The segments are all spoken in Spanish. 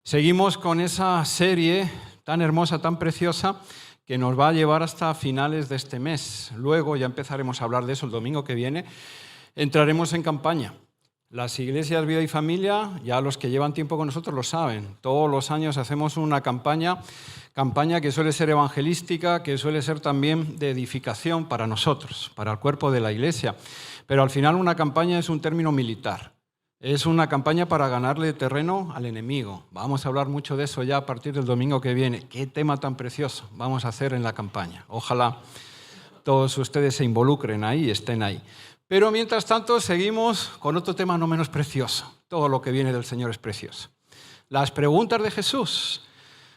Seguimos con esa serie tan hermosa, tan preciosa, que nos va a llevar hasta finales de este mes. Luego ya empezaremos a hablar de eso el domingo que viene. Entraremos en campaña. Las iglesias Vida y Familia, ya los que llevan tiempo con nosotros lo saben. Todos los años hacemos una campaña que suele ser evangelística, que suele ser también de edificación para nosotros, para el cuerpo de la iglesia. Pero al final una campaña es un término militar. Es una campaña para ganarle terreno al enemigo. Vamos a hablar mucho de eso ya a partir del domingo que viene. Qué tema tan precioso vamos a hacer en la campaña. Ojalá todos ustedes se involucren ahí y estén ahí. Pero mientras tanto seguimos con otro tema no menos precioso. Todo lo que viene del Señor es precioso. Las preguntas de Jesús.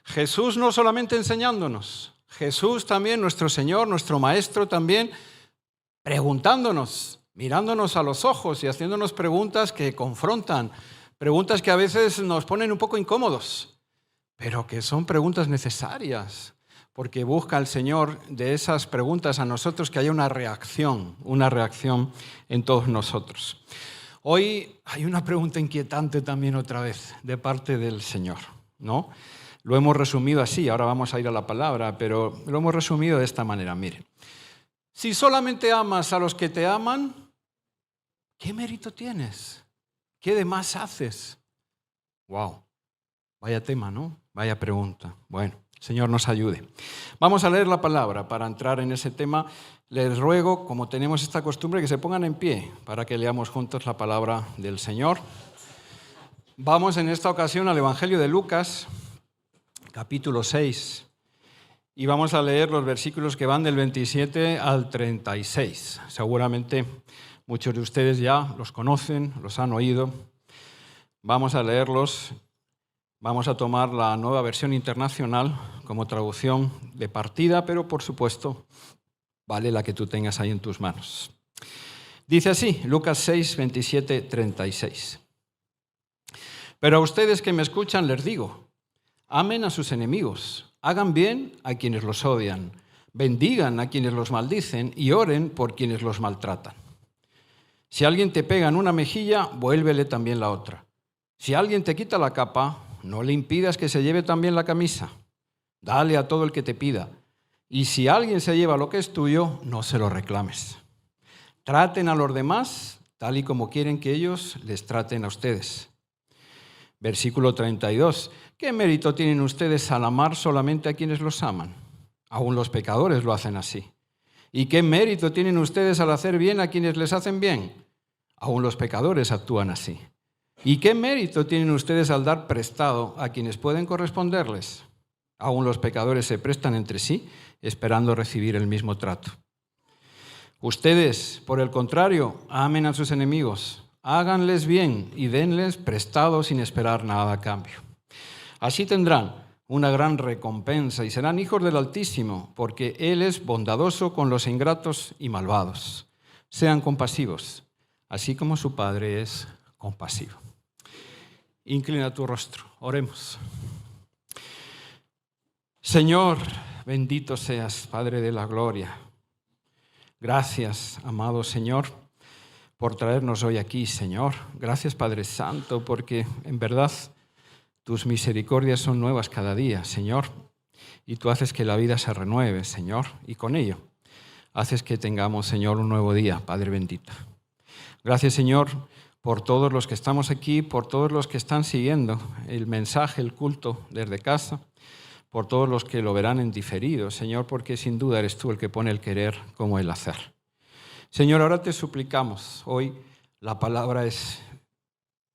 Jesús no solamente enseñándonos, Jesús también, nuestro Señor, nuestro Maestro también, preguntándonos, mirándonos a los ojos y haciéndonos preguntas que confrontan, preguntas que a veces nos ponen un poco incómodos, pero que son preguntas necesarias, porque busca el Señor de esas preguntas a nosotros que haya una reacción en todos nosotros. Hoy hay una pregunta inquietante también otra vez de parte del Señor, ¿no? Lo hemos resumido así, ahora vamos a ir a la palabra, pero lo hemos resumido de esta manera, mire. Si solamente amas a los que te aman, ¿qué mérito tienes? ¿Qué de más haces? Wow, vaya tema, ¿no? Vaya pregunta. Bueno, Señor nos ayude. Vamos a leer la palabra para entrar en ese tema. Les ruego, como tenemos esta costumbre, que se pongan en pie para que leamos juntos la palabra del Señor. Vamos en esta ocasión al Evangelio de Lucas, capítulo 6, y vamos a leer los versículos que van del 27 al 36. Seguramente muchos de ustedes ya los conocen, los han oído. Vamos a leerlos. Vamos a tomar la Nueva Versión Internacional como traducción de partida, pero por supuesto vale la que tú tengas ahí en tus manos. Dice así, Lucas 6, 27, 36. Pero a ustedes que me escuchan les digo, amen a sus enemigos, hagan bien a quienes los odian, bendigan a quienes los maldicen y oren por quienes los maltratan. Si alguien te pega en una mejilla, vuélvele también la otra. Si alguien te quita la capa, no le impidas que se lleve también la camisa. Dale a todo el que te pida. Y si alguien se lleva lo que es tuyo, no se lo reclames. Traten a los demás tal y como quieren que ellos les traten a ustedes. Versículo 32. ¿Qué mérito tienen ustedes al amar solamente a quienes los aman? Aún los pecadores lo hacen así. ¿Y qué mérito tienen ustedes al hacer bien a quienes les hacen bien? Aún los pecadores actúan así. ¿Y qué mérito tienen ustedes al dar prestado a quienes pueden corresponderles? Aún los pecadores se prestan entre sí, esperando recibir el mismo trato. Ustedes, por el contrario, amen a sus enemigos, háganles bien y denles prestado sin esperar nada a cambio. Así tendrán una gran recompensa y serán hijos del Altísimo, porque Él es bondadoso con los ingratos y malvados. Sean compasivos, así como su Padre es compasivo. Inclina tu rostro, oremos. Señor, bendito seas, Padre de la gloria. Gracias, amado Señor, por traernos hoy aquí, Señor. Gracias, Padre Santo, porque en verdad tus misericordias son nuevas cada día, Señor, y tú haces que la vida se renueve, Señor, y con ello haces que tengamos, Señor, un nuevo día, Padre bendito. Gracias, Señor, por todos los que estamos aquí, por todos los que están siguiendo el mensaje, el culto desde casa, por todos los que lo verán en diferido, Señor, porque sin duda eres tú el que pone el querer como el hacer. Señor, ahora te suplicamos, hoy la palabra es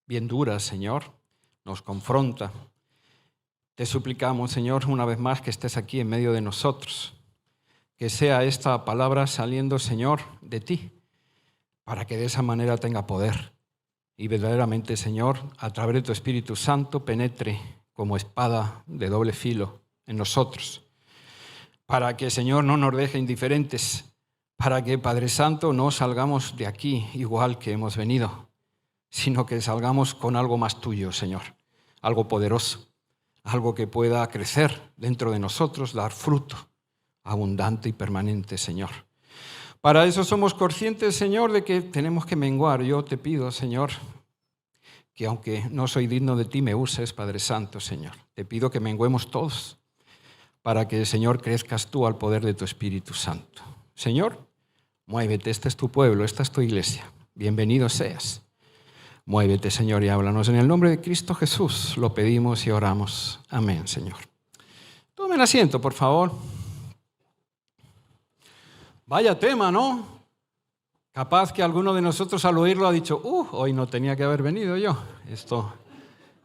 bien dura, Señor, nos confronta. Te suplicamos, Señor, una vez más que estés aquí en medio de nosotros, que sea esta palabra saliendo, Señor, de ti, para que de esa manera tenga poder y verdaderamente, Señor, a través de tu Espíritu Santo penetre como espada de doble filo en nosotros, para que, Señor, no nos deje indiferentes, para que, Padre Santo, no salgamos de aquí igual que hemos venido, sino que salgamos con algo más tuyo, Señor, algo poderoso, algo que pueda crecer dentro de nosotros, dar fruto abundante y permanente, Señor. Para eso somos conscientes, Señor, de que tenemos que menguar. Yo te pido, Señor, que aunque no soy digno de ti, me uses, Padre Santo, Señor. Te pido que menguemos todos para que, Señor, crezcas tú al poder de tu Espíritu Santo. Señor, muévete, este es tu pueblo, esta es tu iglesia. Bienvenido seas. Muévete, Señor, y háblanos. En el nombre de Cristo Jesús lo pedimos y oramos. Amén, Señor. Tomen asiento, por favor. Vaya tema, ¿no? Capaz que alguno de nosotros al oírlo ha dicho, hoy no tenía que haber venido yo. Esto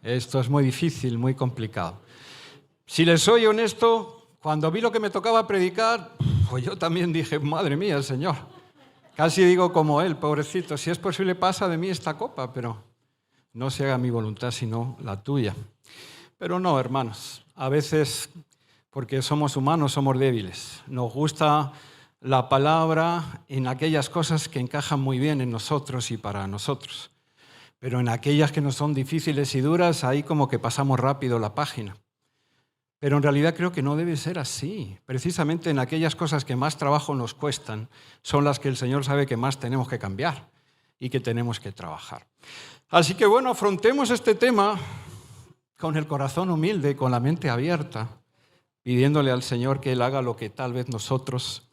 es muy difícil, muy complicado. Si les soy honesto, cuando vi lo que me tocaba predicar, pues yo también dije, madre mía, Señor. Casi digo como él, pobrecito, si es posible pasa de mí esta copa, pero no se haga mi voluntad sino la tuya. Pero no, hermanos, a veces, porque somos humanos, somos débiles. Nos gusta la palabra en aquellas cosas que encajan muy bien en nosotros y para nosotros. Pero en aquellas que nos son difíciles y duras, ahí como que pasamos rápido la página. Pero en realidad creo que no debe ser así. Precisamente en aquellas cosas que más trabajo nos cuestan, son las que el Señor sabe que más tenemos que cambiar y que tenemos que trabajar. Así que bueno, afrontemos este tema con el corazón humilde, con la mente abierta, pidiéndole al Señor que Él haga lo que tal vez nosotros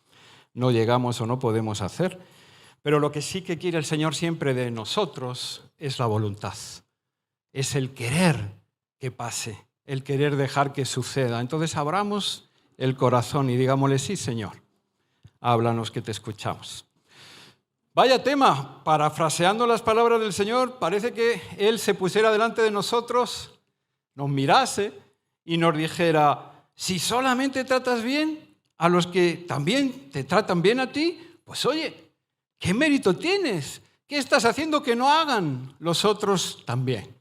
no llegamos o no podemos hacer. Pero lo que sí que quiere el Señor siempre de nosotros es la voluntad. Es el querer que pase, el querer dejar que suceda. Entonces abramos el corazón y digámosle, sí, Señor, háblanos que te escuchamos. Vaya tema, parafraseando las palabras del Señor, parece que Él se pusiera delante de nosotros, nos mirase y nos dijera, si solamente tratas bien a los que también te tratan bien a ti, pues oye, ¿qué mérito tienes? ¿Qué estás haciendo que no hagan los otros también?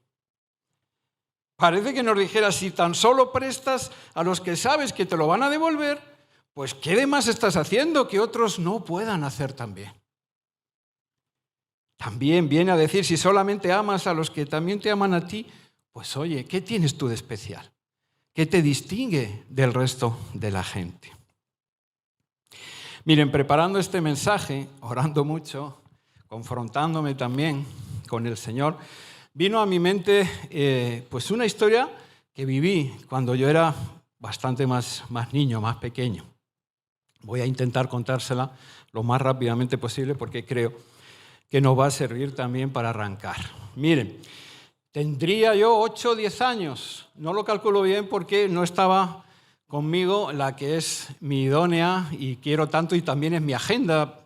Parece que nos dijera, si tan solo prestas a los que sabes que te lo van a devolver, pues ¿qué demás estás haciendo que otros no puedan hacer también? También viene a decir, si solamente amas a los que también te aman a ti, pues oye, ¿qué tienes tú de especial? ¿Qué te distingue del resto de la gente? Miren, preparando este mensaje, orando mucho, confrontándome también con el Señor, vino a mi mente pues una historia que viví cuando yo era bastante más niño, más pequeño. Voy a intentar contársela lo más rápidamente posible porque creo que nos va a servir también para arrancar. Miren, tendría yo 8 o 10 años, no lo calculo bien porque no estaba conmigo la que es mi idónea y quiero tanto y también es mi agenda,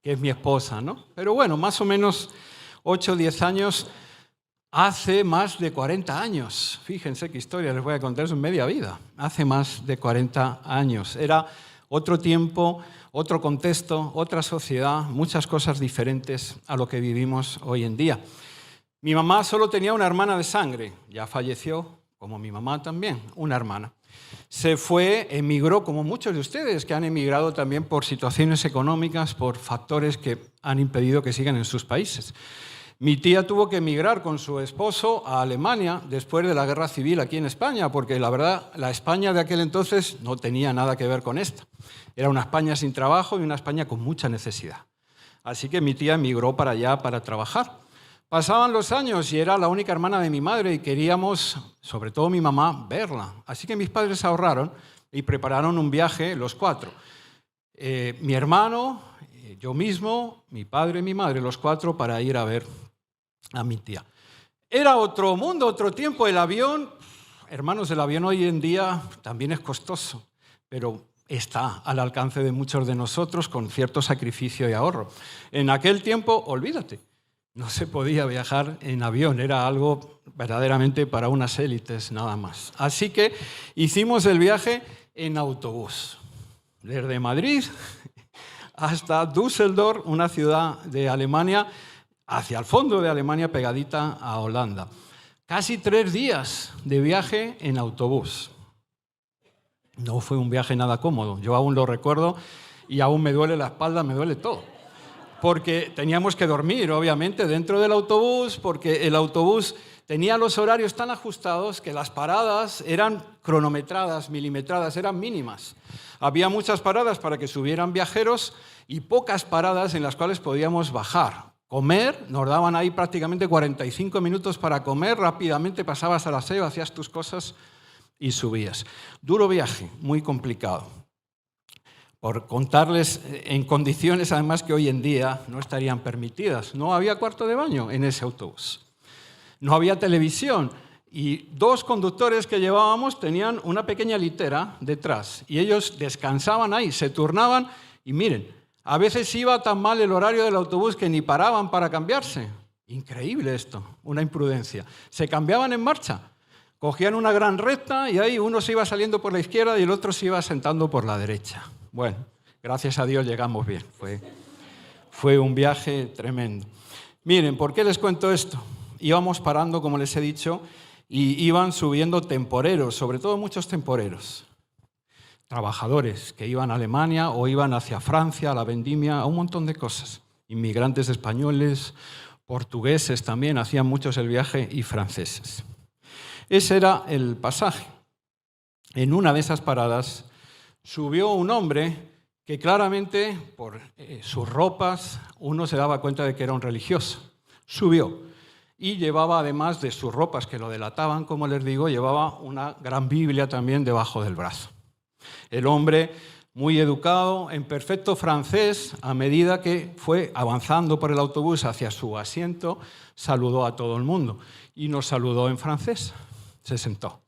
que es mi esposa, ¿no? Pero bueno, más o menos 8 o 10 años, hace más de 40 años. Fíjense qué historia les voy a contar, es media vida. Hace más de 40 años. Era otro tiempo, otro contexto, otra sociedad, muchas cosas diferentes a lo que vivimos hoy en día. Mi mamá solo tenía una hermana de sangre, ya falleció, como mi mamá también, una hermana. Se fue, emigró, como muchos de ustedes que han emigrado también por situaciones económicas, por factores que han impedido que sigan en sus países. Mi tía tuvo que emigrar con su esposo a Alemania después de la guerra civil aquí en España, porque la verdad, la España de aquel entonces no tenía nada que ver con esta. Era una España sin trabajo y una España con mucha necesidad. Así que mi tía emigró para allá para trabajar. Pasaban los años y era la única hermana de mi madre y queríamos, sobre todo mi mamá, verla. Así que mis padres ahorraron y prepararon un viaje, los 4. Mi hermano, yo mismo, mi padre y mi madre, los 4 para ir a ver a mi tía. Era otro mundo, otro tiempo. El avión, hermanos, el avión hoy en día también es costoso, pero está al alcance de muchos de nosotros con cierto sacrificio y ahorro. En aquel tiempo, olvídate. No se podía viajar en avión, era algo verdaderamente para unas élites nada más. Así que hicimos el viaje en autobús, desde Madrid hasta Düsseldorf, una ciudad de Alemania, hacia el fondo de Alemania, pegadita a Holanda. Casi 3 días de viaje en autobús. No fue un viaje nada cómodo, yo aún lo recuerdo y aún me duele la espalda, me duele todo. Porque teníamos que dormir, obviamente, dentro del autobús, porque el autobús tenía los horarios tan ajustados que las paradas eran cronometradas, milimetradas, eran mínimas. Había muchas paradas para que subieran viajeros y pocas paradas en las cuales podíamos bajar. Comer, nos daban ahí prácticamente 45 minutos para comer, rápidamente pasabas al aseo, hacías tus cosas y subías. Duro viaje, muy complicado. Por contarles en condiciones además que hoy en día no estarían permitidas. No había cuarto de baño en ese autobús. No había televisión. Y 2 conductores que llevábamos tenían una pequeña litera detrás. Y ellos descansaban ahí, se turnaban y miren, a veces iba tan mal el horario del autobús que ni paraban para cambiarse. Increíble esto, una imprudencia. Se cambiaban en marcha. Cogían una gran recta y ahí uno se iba saliendo por la izquierda y el otro se iba sentando por la derecha. Bueno, gracias a Dios llegamos bien. Fue un viaje tremendo. Miren, ¿por qué les cuento esto? Íbamos parando, como les he dicho, y iban subiendo temporeros, sobre todo muchos temporeros. Trabajadores que iban a Alemania o iban hacia Francia, a la vendimia, a un montón de cosas. Inmigrantes españoles, portugueses también, hacían muchos el viaje y franceses. Ese era el pasaje. En una de esas paradas subió un hombre que claramente, por sus ropas, uno se daba cuenta de que era un religioso. Subió y llevaba, además de sus ropas que lo delataban, como les digo, llevaba una gran Biblia también debajo del brazo. El hombre, muy educado, en perfecto francés, a medida que fue avanzando por el autobús hacia su asiento, saludó a todo el mundo y nos saludó en francés. Se sentó.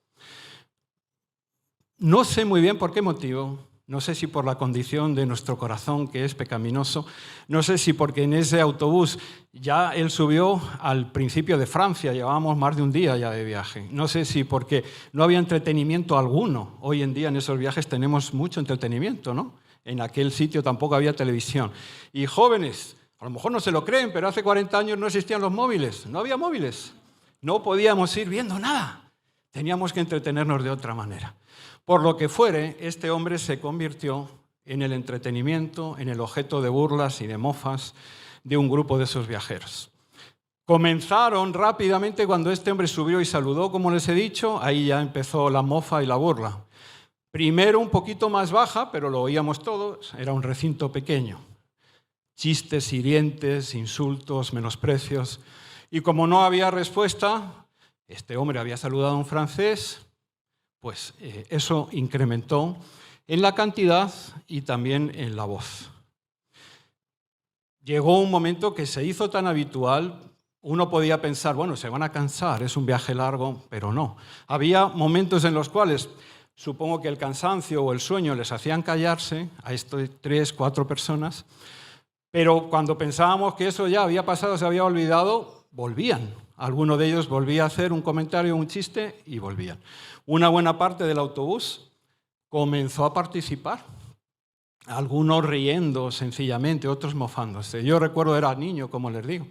No sé muy bien por qué motivo, no sé si por la condición de nuestro corazón que es pecaminoso, no sé si porque en ese autobús ya él subió al principio de Francia, llevábamos más de un día ya de viaje, no sé si porque no había entretenimiento alguno, hoy en día en esos viajes tenemos mucho entretenimiento, ¿no? En aquel sitio tampoco había televisión. Y jóvenes, a lo mejor no se lo creen, pero hace 40 años no existían los móviles, no había móviles, no podíamos ir viendo nada, teníamos que entretenernos de otra manera. Por lo que fuere, este hombre se convirtió en el entretenimiento, en el objeto de burlas y de mofas de un grupo de esos viajeros. Comenzaron rápidamente cuando este hombre subió y saludó, como les he dicho, ahí ya empezó la mofa y la burla. Primero un poquito más baja, pero lo oíamos todos, era un recinto pequeño. Chistes hirientes, insultos, menosprecios. Y como no había respuesta, este hombre había saludado en francés, pues eso incrementó en la cantidad y también en la voz. Llegó un momento que se hizo tan habitual, uno podía pensar, bueno, se van a cansar, es un viaje largo, pero no. Había momentos en los cuales supongo que el cansancio o el sueño les hacían callarse a estas 3, 4 personas, pero cuando pensábamos que eso ya había pasado, se había olvidado, volvían. Alguno de ellos volvía a hacer un comentario, un chiste y volvían. Una buena parte del autobús comenzó a participar, algunos riendo sencillamente, otros mofándose. Yo recuerdo, era niño, como les digo,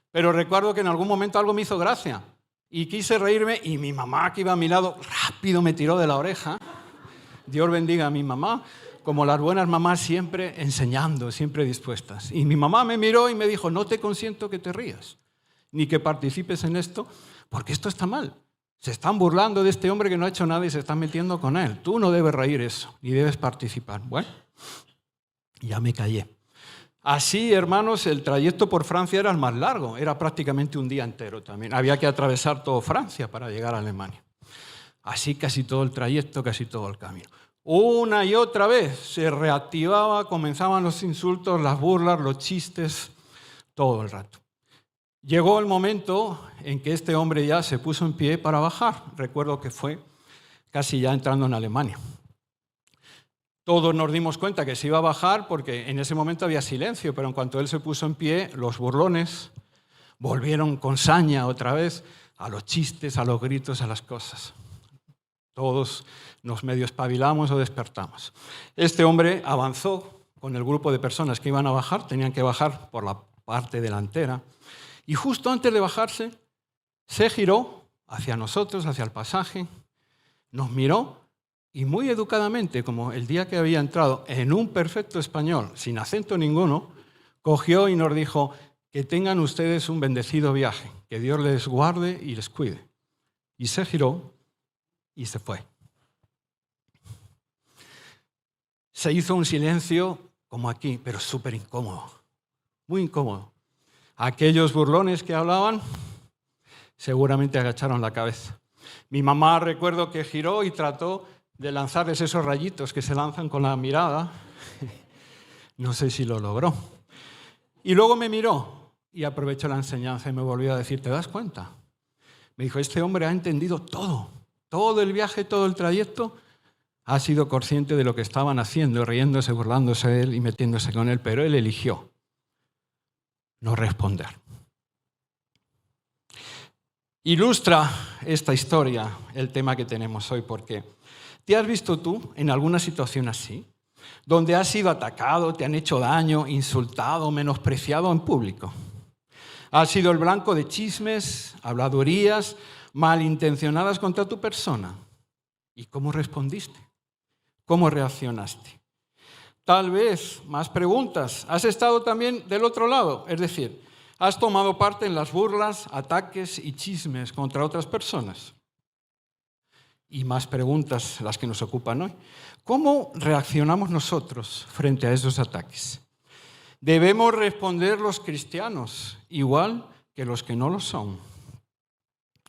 pero recuerdo que en algún momento algo me hizo gracia y quise reírme y mi mamá, que iba a mi lado, rápido me tiró de la oreja. Dios bendiga a mi mamá, como las buenas mamás, siempre enseñando, siempre dispuestas. Y mi mamá me miró y me dijo, no te consiento que te rías, ni que participes en esto, porque esto está mal. Se están burlando de este hombre que no ha hecho nada y se están metiendo con él. Tú no debes reír eso, ni debes participar. Bueno, ya me callé. Así, hermanos, el trayecto por Francia era el más largo, era prácticamente un día entero también. Había que atravesar toda Francia para llegar a Alemania. Así casi todo el trayecto, casi todo el camino. Una y otra vez se reactivaba, comenzaban los insultos, las burlas, los chistes, todo el rato. Llegó el momento en que este hombre ya se puso en pie para bajar. Recuerdo que fue casi ya entrando en Alemania. Todos nos dimos cuenta que se iba a bajar porque en ese momento había silencio, pero en cuanto él se puso en pie, los burlones volvieron con saña otra vez a los chistes, a los gritos, a las cosas. Todos nos medio espabilamos o despertamos. Este hombre avanzó con el grupo de personas que iban a bajar, tenían que bajar por la parte delantera, y justo antes de bajarse, se giró hacia nosotros, hacia el pasaje, nos miró y muy educadamente, como el día que había entrado, en un perfecto español, sin acento ninguno, cogió y nos dijo, que tengan ustedes un bendecido viaje, que Dios les guarde y les cuide. Y se giró y se fue. Se hizo un silencio como aquí, pero súper incómodo, muy incómodo. Aquellos burlones que hablaban seguramente agacharon la cabeza. Mi mamá recuerdo que giró y trató de lanzarles esos rayitos que se lanzan con la mirada. No sé si lo logró. Y luego me miró y aprovechó la enseñanza y me volvió a decir, ¿te das cuenta? Me dijo, este hombre ha entendido todo el viaje, todo el trayecto, ha sido consciente de lo que estaban haciendo, riéndose, burlándose de él y metiéndose con él, pero él eligió no responder. Ilustra esta historia el tema que tenemos hoy, porque ¿te has visto tú en alguna situación así? Donde has sido atacado, te han hecho daño, insultado, menospreciado en público. Has sido el blanco de chismes, habladurías, malintencionadas contra tu persona. ¿Y cómo respondiste? ¿Cómo reaccionaste? Tal vez, más preguntas, has estado también del otro lado, es decir, has tomado parte en las burlas, ataques y chismes contra otras personas. Y más preguntas las que nos ocupan hoy. ¿Cómo reaccionamos nosotros frente a esos ataques? ¿Debemos responder los cristianos igual que los que no lo son?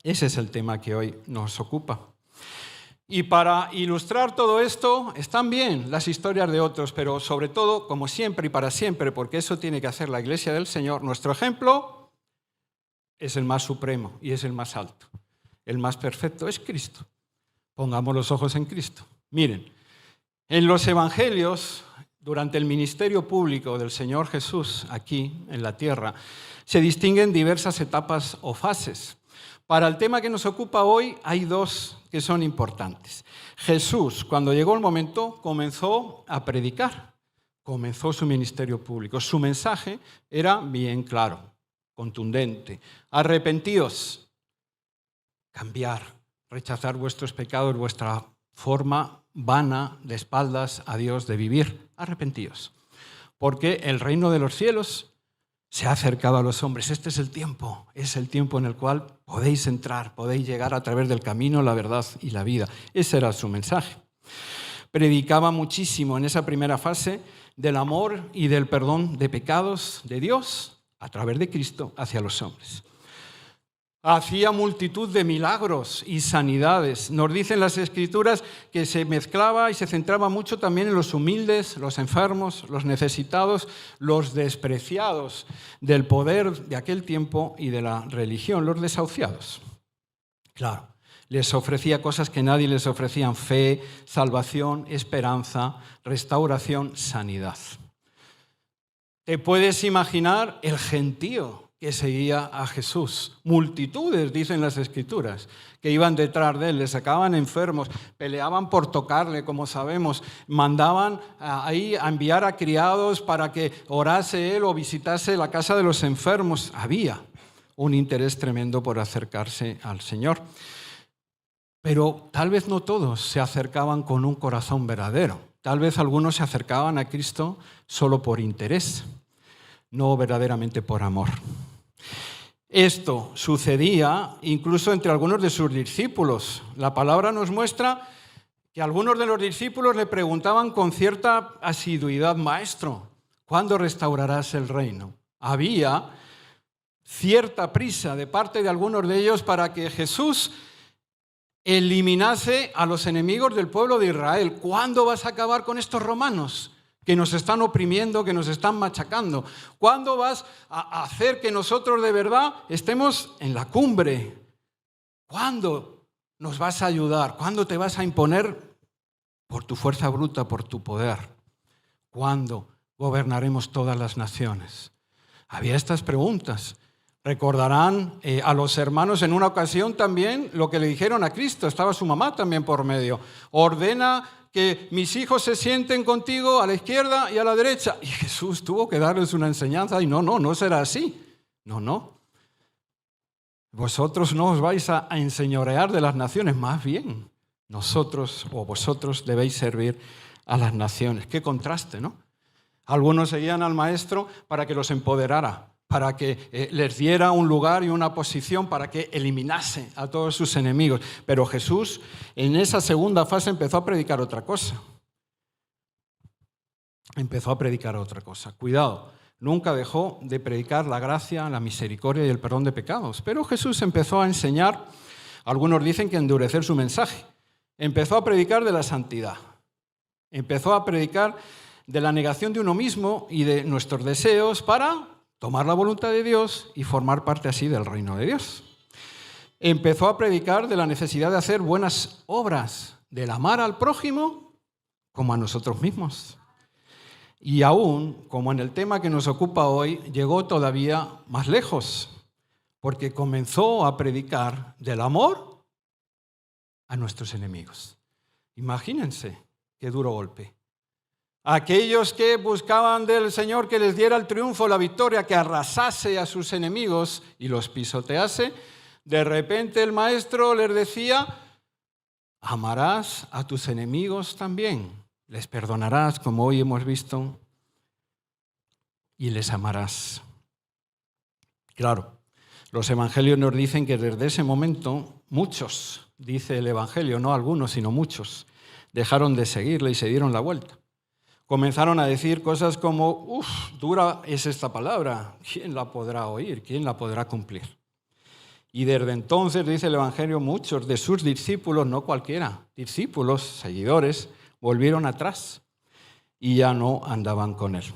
Ese es el tema que hoy nos ocupa. Y para ilustrar todo esto, están bien las historias de otros, pero sobre todo, como siempre y para siempre, porque eso tiene que hacer la Iglesia del Señor, nuestro ejemplo es el más supremo y es el más alto. El más perfecto es Cristo. Pongamos los ojos en Cristo. Miren, en los evangelios, durante el ministerio público del Señor Jesús aquí en la tierra, se distinguen diversas etapas o fases. Para el tema que nos ocupa hoy hay dos que son importantes. Jesús, cuando llegó el momento, comenzó a predicar, comenzó su ministerio público. Su mensaje era bien claro, contundente. Arrepentíos, cambiar, rechazar vuestros pecados, vuestra forma vana de espaldas a Dios de vivir. Arrepentíos, porque el reino de los cielos se ha acercado a los hombres. Este es el tiempo en el cual podéis entrar, podéis llegar a través del camino, la verdad y la vida. Ese era su mensaje. Predicaba muchísimo en esa primera fase del amor y del perdón de pecados de Dios a través de Cristo hacia los hombres. Hacía multitud de milagros y sanidades. Nos dicen las Escrituras que se mezclaba y se centraba mucho también en los humildes, los enfermos, los necesitados, los despreciados del poder de aquel tiempo y de la religión, los desahuciados. Claro, les ofrecía cosas que nadie les ofrecían: fe, salvación, esperanza, restauración, sanidad. ¿Te puedes imaginar el gentío que seguía a Jesús? Multitudes, dicen las Escrituras, que iban detrás de él, le sacaban enfermos, peleaban por tocarle, como sabemos, mandaban ahí a enviar a criados para que orase él o visitase la casa de los enfermos. Había un interés tremendo por acercarse al Señor. Pero tal vez no todos se acercaban con un corazón verdadero. Tal vez algunos se acercaban a Cristo solo por interés, no verdaderamente por amor. Esto sucedía incluso entre algunos de sus discípulos. La palabra nos muestra que algunos de los discípulos le preguntaban con cierta asiduidad: Maestro, ¿cuándo restaurarás el reino? Había cierta prisa de parte de algunos de ellos para que Jesús eliminase a los enemigos del pueblo de Israel. ¿Cuándo vas a acabar con estos romanos que nos están oprimiendo, que nos están machacando? ¿Cuándo vas a hacer que nosotros de verdad estemos en la cumbre? ¿Cuándo nos vas a ayudar? ¿Cuándo te vas a imponer por tu fuerza bruta, por tu poder? ¿Cuándo gobernaremos todas las naciones? Había estas preguntas. Recordarán a los hermanos en una ocasión también lo que le dijeron a Cristo. Estaba su mamá también por medio. Ordena que mis hijos se sienten contigo a la izquierda y a la derecha. Y Jesús tuvo que darles una enseñanza. Y no será así. No. Vosotros no os vais a enseñorear de las naciones. Más bien, nosotros o vosotros debéis servir a las naciones. Qué contraste, ¿no? Algunos seguían al Maestro para que los empoderara, para que les diera un lugar y una posición, para que eliminase a todos sus enemigos. Pero Jesús en esa segunda fase empezó a predicar otra cosa. Cuidado, nunca dejó de predicar la gracia, la misericordia y el perdón de pecados. Pero Jesús empezó a enseñar, algunos dicen que endurecer su mensaje. Empezó a predicar de la santidad. Empezó a predicar de la negación de uno mismo y de nuestros deseos para tomar la voluntad de Dios y formar parte así del reino de Dios. Empezó a predicar de la necesidad de hacer buenas obras, del amar al prójimo como a nosotros mismos. Y aún, como en el tema que nos ocupa hoy, llegó todavía más lejos, porque comenzó a predicar del amor a nuestros enemigos. Imagínense qué duro golpe. Aquellos que buscaban del Señor que les diera el triunfo, la victoria, que arrasase a sus enemigos y los pisotease, de repente el maestro les decía: amarás a tus enemigos también, les perdonarás, como hoy hemos visto, y les amarás. Claro, los evangelios nos dicen que desde ese momento muchos, dice el evangelio, no algunos, sino muchos, dejaron de seguirle y se dieron la vuelta. Comenzaron a decir cosas como: dura es esta palabra, ¿quién la podrá oír? ¿Quién la podrá cumplir? Y desde entonces, dice el Evangelio, muchos de sus discípulos, no cualquiera, discípulos, seguidores, volvieron atrás y ya no andaban con él.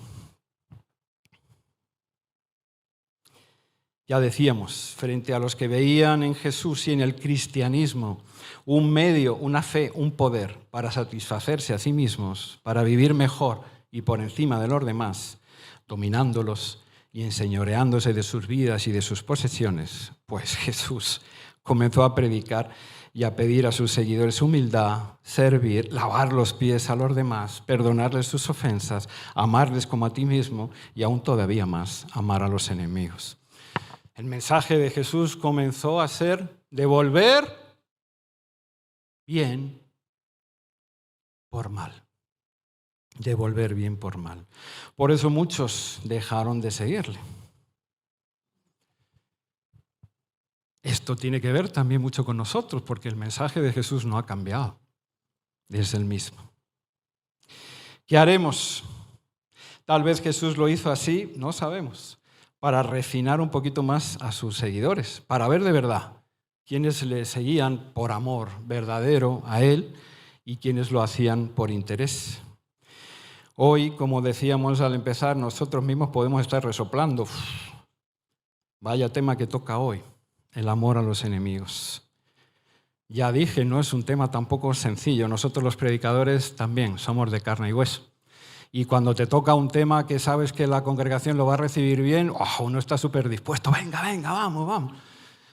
Ya decíamos, frente a los que veían en Jesús y en el cristianismo un medio, una fe, un poder para satisfacerse a sí mismos, para vivir mejor y por encima de los demás, dominándolos y enseñoreándose de sus vidas y de sus posesiones, pues Jesús comenzó a predicar y a pedir a sus seguidores humildad, servir, lavar los pies a los demás, perdonarles sus ofensas, amarles como a ti mismo y aún todavía más, amar a los enemigos. El mensaje de Jesús comenzó a ser devolver bien por mal. Devolver bien por mal. Por eso muchos dejaron de seguirle. Esto tiene que ver también mucho con nosotros, porque el mensaje de Jesús no ha cambiado. Es el mismo. ¿Qué haremos? Tal vez Jesús lo hizo así, no sabemos, para refinar un poquito más a sus seguidores, para ver de verdad quiénes le seguían por amor verdadero a él y quiénes lo hacían por interés. Hoy, como decíamos al empezar, nosotros mismos podemos estar resoplando. Vaya tema que toca hoy, el amor a los enemigos. Ya dije, no es un tema tampoco sencillo. Nosotros los predicadores también somos de carne y hueso. Y cuando te toca un tema que sabes que la congregación lo va a recibir bien, uno está súper dispuesto, venga, vamos.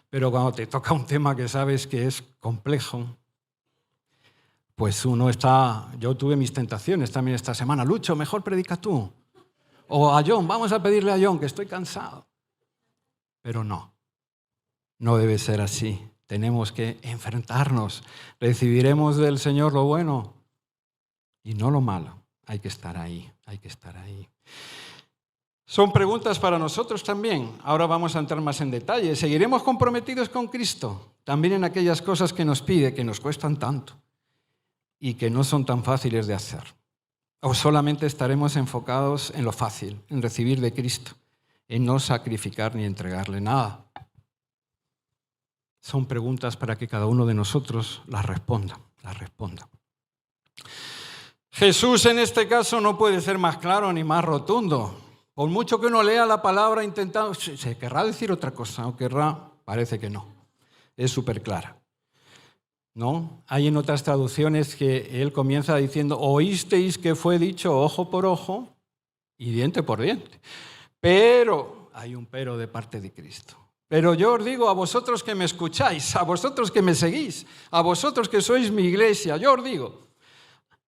Pero cuando te toca un tema que sabes que es complejo, pues uno está... Yo tuve mis tentaciones también esta semana. Lucho, mejor predica tú. O a John, vamos a pedirle a John, que estoy cansado. Pero no debe ser así. Tenemos que enfrentarnos. Recibiremos del Señor lo bueno y no lo malo. Hay que estar ahí. Son preguntas para nosotros también. Ahora vamos a entrar más en detalle. ¿Seguiremos comprometidos con Cristo? También en aquellas cosas que nos pide, que nos cuestan tanto y que no son tan fáciles de hacer. ¿O solamente estaremos enfocados en lo fácil, en recibir de Cristo, en no sacrificar ni entregarle nada? Son preguntas para que cada uno de nosotros las responda. Jesús en este caso no puede ser más claro ni más rotundo. Por mucho que uno lea la palabra intentando, se querrá decir otra cosa, o querrá, parece que no. Es súper clara. ¿No? Hay en otras traducciones que él comienza diciendo: oísteis que fue dicho ojo por ojo y diente por diente. Pero, hay un pero de parte de Cristo. Pero yo os digo a vosotros que me escucháis, a vosotros que me seguís, a vosotros que sois mi iglesia, yo os digo: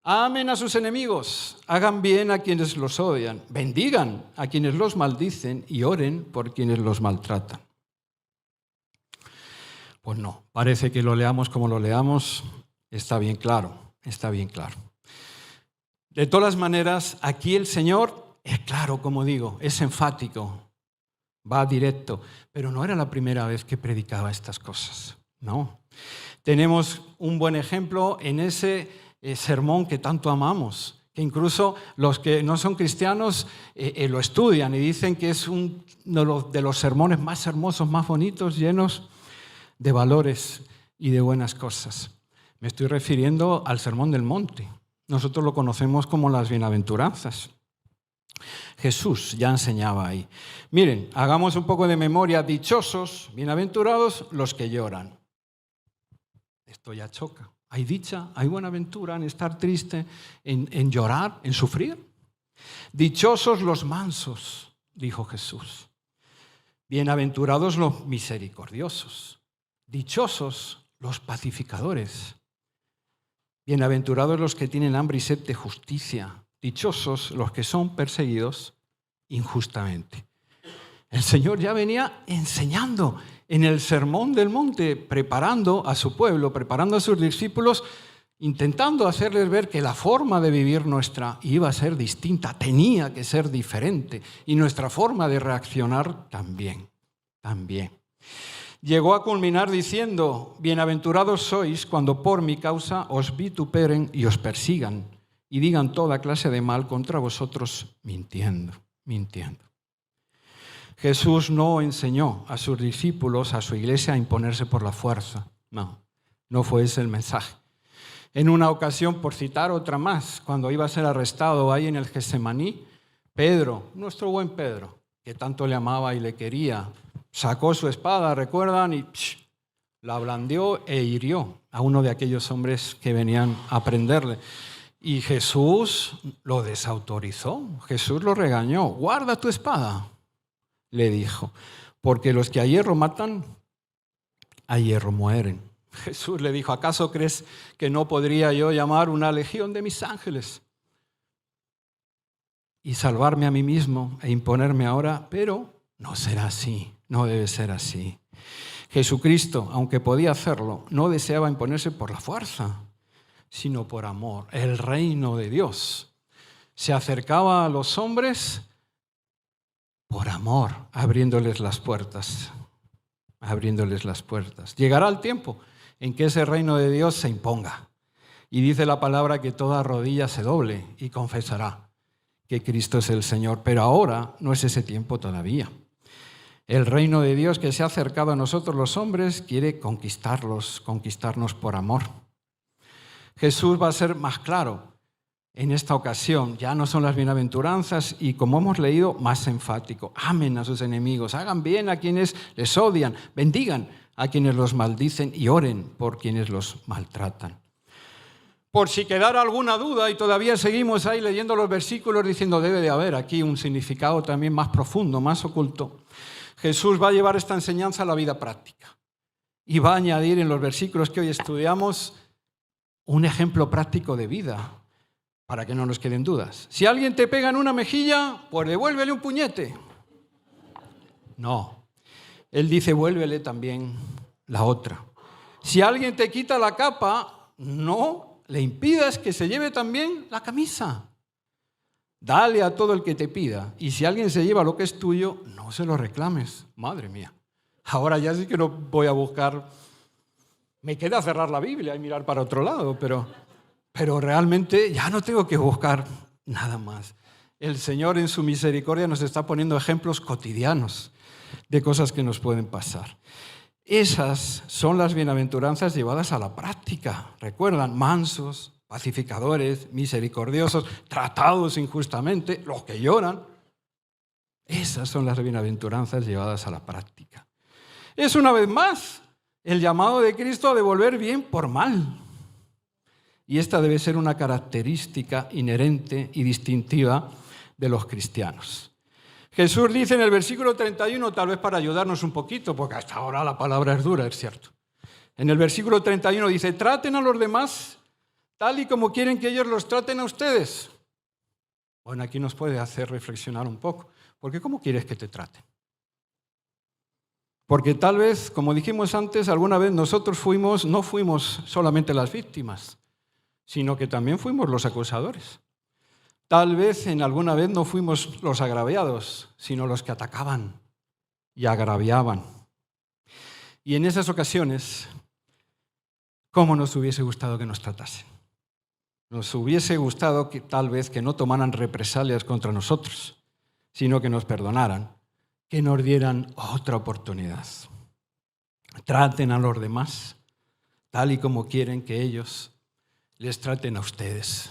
amen a sus enemigos, hagan bien a quienes los odian, bendigan a quienes los maldicen y oren por quienes los maltratan. Pues no, parece que lo leamos como lo leamos, está bien claro. De todas maneras, aquí el Señor es claro, como digo, es enfático, va directo, pero no era la primera vez que predicaba estas cosas, no. Tenemos un buen ejemplo en ese sermón que tanto amamos, que incluso los que no son cristianos lo estudian y dicen que es uno de los sermones más hermosos, más bonitos, llenos de valores y de buenas cosas. Me estoy refiriendo al Sermón del Monte. Nosotros lo conocemos como las bienaventuranzas. Jesús ya enseñaba ahí. Miren, hagamos un poco de memoria. Dichosos, bienaventurados los que lloran. Esto ya choca. ¿Hay dicha, hay buena aventura en estar triste, en llorar, en sufrir? Dichosos los mansos, dijo Jesús. Bienaventurados los misericordiosos. Dichosos los pacificadores. Bienaventurados los que tienen hambre y sed de justicia. Dichosos los que son perseguidos injustamente. El Señor ya venía enseñando en el Sermón del Monte, preparando a su pueblo, preparando a sus discípulos, intentando hacerles ver que la forma de vivir nuestra iba a ser distinta, tenía que ser diferente, y nuestra forma de reaccionar también. Llegó a culminar diciendo: bienaventurados sois cuando por mi causa os vituperen y os persigan, y digan toda clase de mal contra vosotros mintiendo. Jesús no enseñó a sus discípulos, a su iglesia, a imponerse por la fuerza. No fue ese el mensaje. En una ocasión, por citar otra más, cuando iba a ser arrestado ahí en el Getsemaní, Pedro, nuestro buen Pedro, que tanto le amaba y le quería, sacó su espada, ¿recuerdan? Y la blandió e hirió a uno de aquellos hombres que venían a prenderle. Y Jesús lo desautorizó, Jesús lo regañó. Guarda tu espada, le dijo, porque los que a hierro matan, a hierro mueren. Jesús le dijo: ¿acaso crees que no podría yo llamar una legión de mis ángeles y salvarme a mí mismo e imponerme ahora? Pero no será así, no debe ser así. Jesucristo, aunque podía hacerlo, no deseaba imponerse por la fuerza, sino por amor. El reino de Dios se acercaba a los hombres por amor, abriéndoles las puertas. Llegará el tiempo en que ese reino de Dios se imponga. Y dice la palabra que toda rodilla se doble y confesará que Cristo es el Señor. Pero ahora no es ese tiempo todavía. El reino de Dios que se ha acercado a nosotros los hombres quiere conquistarnos por amor. Jesús va a ser más claro en esta ocasión. Ya no son las bienaventuranzas y, como hemos leído, más enfático. Amen a sus enemigos, hagan bien a quienes les odian, bendigan a quienes los maldicen y oren por quienes los maltratan. Por si quedara alguna duda, y todavía seguimos ahí leyendo los versículos diciendo debe de haber aquí un significado también más profundo, más oculto, Jesús va a llevar esta enseñanza a la vida práctica y va a añadir en los versículos que hoy estudiamos un ejemplo práctico de vida para que no nos queden dudas. Si alguien te pega en una mejilla, pues devuélvele un puñete. No, él dice vuélvele también la otra. Si alguien te quita la capa, no le impidas que se lleve también la camisa. Dale a todo el que te pida. Y si alguien se lleva lo que es tuyo, no se lo reclames. Madre mía. Ahora ya sí que no voy a buscar. Me queda cerrar la Biblia y mirar para otro lado, pero realmente ya no tengo que buscar nada más. El Señor en su misericordia nos está poniendo ejemplos cotidianos de cosas que nos pueden pasar. Esas son las bienaventuranzas llevadas a la práctica. ¿Recuerdan? Mansos, pacificadores, misericordiosos, tratados injustamente, los que lloran. Esas son las bienaventuranzas llevadas a la práctica. Es una vez más el llamado de Cristo a devolver bien por mal. Y esta debe ser una característica inherente y distintiva de los cristianos. Jesús dice en el versículo 31, tal vez para ayudarnos un poquito, porque hasta ahora la palabra es dura, es cierto. En el versículo 31 dice: traten a los demás tal y como quieren que ellos los traten a ustedes. Bueno, aquí nos puede hacer reflexionar un poco, porque ¿cómo quieres que te traten? Porque tal vez, como dijimos antes, alguna vez nosotros no fuimos solamente las víctimas, sino que también fuimos los acusadores. Tal vez en alguna vez no fuimos los agraviados, sino los que atacaban y agraviaban. Y en esas ocasiones, ¿cómo nos hubiese gustado que nos tratasen? Nos hubiese gustado que tal vez que no tomaran represalias contra nosotros, sino que nos perdonaran, que nos dieran otra oportunidad. Traten a los demás tal y como quieren que ellos les traten a ustedes.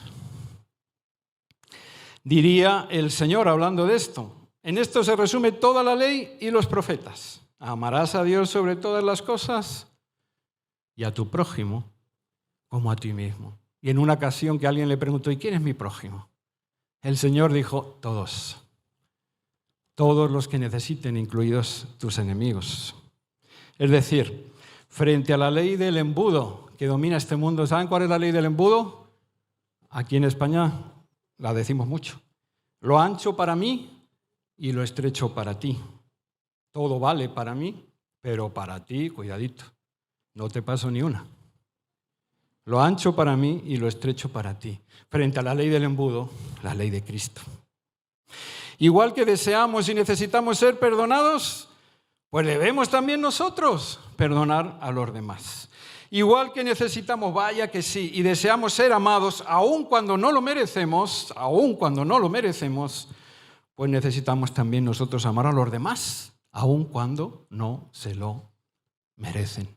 Diría el Señor hablando de esto: en esto se resume toda la ley y los profetas. Amarás a Dios sobre todas las cosas y a tu prójimo como a ti mismo. Y en una ocasión que alguien le preguntó: ¿y quién es mi prójimo? El Señor dijo: todos. Todos los que necesiten, incluidos tus enemigos. Es decir, frente a la ley del embudo que domina este mundo, ¿saben cuál es la ley del embudo? Aquí en España la decimos mucho. Lo ancho para mí y lo estrecho para ti. Todo vale para mí, pero para ti, cuidadito, no te paso ni una. Lo ancho para mí y lo estrecho para ti. Frente a la ley del embudo, la ley de Cristo. Igual que deseamos y necesitamos ser perdonados, pues debemos también nosotros perdonar a los demás. Igual que necesitamos, vaya que sí, y deseamos ser amados, aun cuando no lo merecemos, pues necesitamos también nosotros amar a los demás, aun cuando no se lo merecen.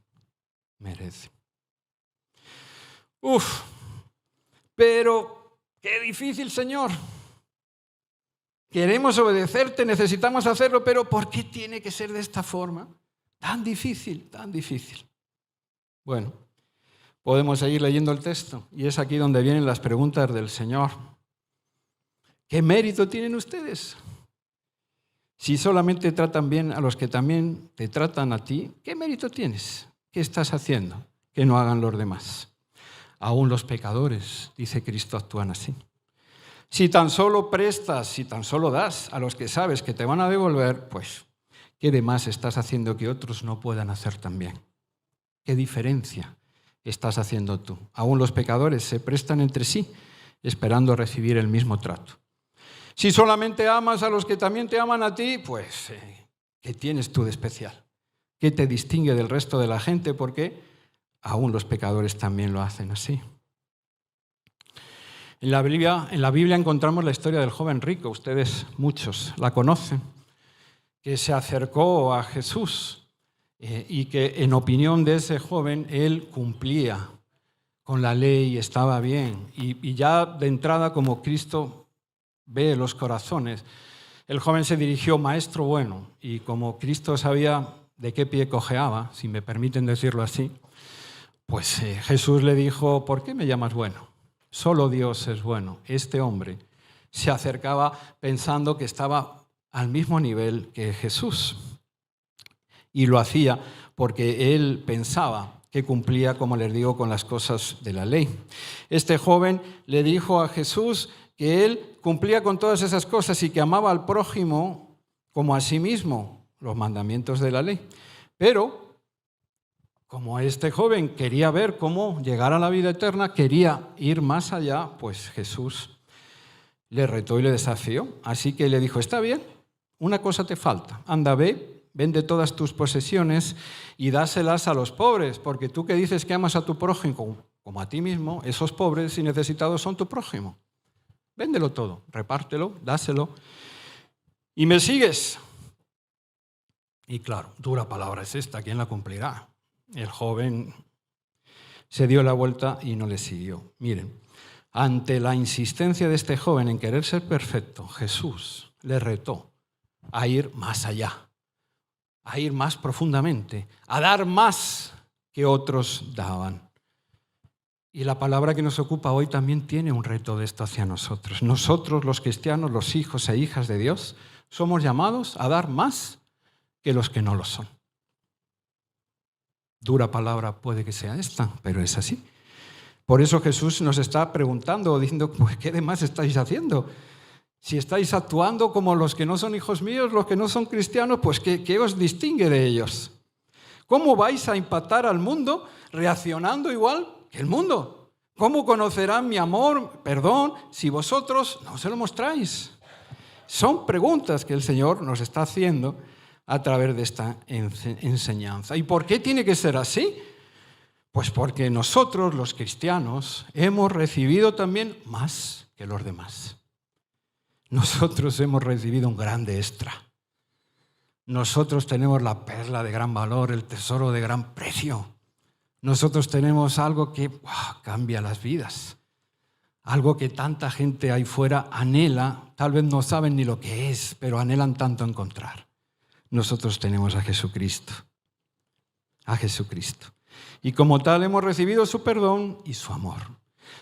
Pero qué difícil, Señor. Queremos obedecerte, necesitamos hacerlo, pero ¿por qué tiene que ser de esta forma? Tan difícil, tan difícil. Bueno, podemos seguir leyendo el texto y es aquí donde vienen las preguntas del Señor. ¿Qué mérito tienen ustedes? Si solamente tratan bien a los que también te tratan a ti, ¿qué mérito tienes? ¿Qué estás haciendo que no hagan los demás? Aún los pecadores, dice Cristo, actúan así. Si tan solo prestas, si tan solo das a los que sabes que te van a devolver, pues, ¿qué de más estás haciendo que otros no puedan hacer también? ¿Qué diferencia estás haciendo tú? Aún los pecadores se prestan entre sí, esperando recibir el mismo trato. Si solamente amas a los que también te aman a ti, pues, ¿qué tienes tú de especial? ¿Qué te distingue del resto de la gente? Porque aún los pecadores también lo hacen así. En la Biblia encontramos la historia del joven rico, ustedes muchos la conocen, que se acercó a Jesús y que en opinión de ese joven él cumplía con la ley y estaba bien. Y ya de entrada, como Cristo ve los corazones, el joven se dirigió: maestro bueno, y como Cristo sabía de qué pie cojeaba, si me permiten decirlo así, pues Jesús le dijo: ¿por qué me llamas bueno? Solo Dios es bueno. Este hombre se acercaba pensando que estaba al mismo nivel que Jesús. Y lo hacía porque él pensaba que cumplía, como les digo, con las cosas de la ley. Este joven le dijo a Jesús que él cumplía con todas esas cosas y que amaba al prójimo como a sí mismo, los mandamientos de la ley. Pero como este joven quería ver cómo llegar a la vida eterna, quería ir más allá, pues Jesús le retó y le desafió. Así que le dijo: está bien, una cosa te falta. Anda, ve, vende todas tus posesiones y dáselas a los pobres, porque tú que dices que amas a tu prójimo como a ti mismo, esos pobres y necesitados son tu prójimo. Véndelo todo, repártelo, dáselo y me sigues. Y claro, dura palabra es esta, ¿quién la cumplirá? El joven se dio la vuelta y no le siguió. Miren, ante la insistencia de este joven en querer ser perfecto, Jesús le retó a ir más allá, a ir más profundamente, a dar más que otros daban. Y la palabra que nos ocupa hoy también tiene un reto de esto hacia nosotros. Nosotros, los cristianos, los hijos e hijas de Dios, somos llamados a dar más que los que no lo son. Dura palabra puede que sea esta, pero es así. Por eso Jesús nos está preguntando, diciendo: pues, ¿qué demás estáis haciendo? Si estáis actuando como los que no son hijos míos, los que no son cristianos, pues ¿qué os distingue de ellos? ¿Cómo vais a impactar al mundo reaccionando igual que el mundo? ¿Cómo conocerán mi amor, perdón, si vosotros no se lo mostráis? Son preguntas que el Señor nos está haciendo a través de esta enseñanza. ¿Y por qué tiene que ser así? Pues porque nosotros, los cristianos, hemos recibido también más que los demás. Nosotros hemos recibido un grande extra. Nosotros tenemos la perla de gran valor, el tesoro de gran precio. Nosotros tenemos algo que cambia las vidas. Algo que tanta gente ahí fuera anhela, tal vez no saben ni lo que es, pero anhelan tanto encontrar. Nosotros tenemos a Jesucristo. A Jesucristo. Y como tal hemos recibido su perdón y su amor.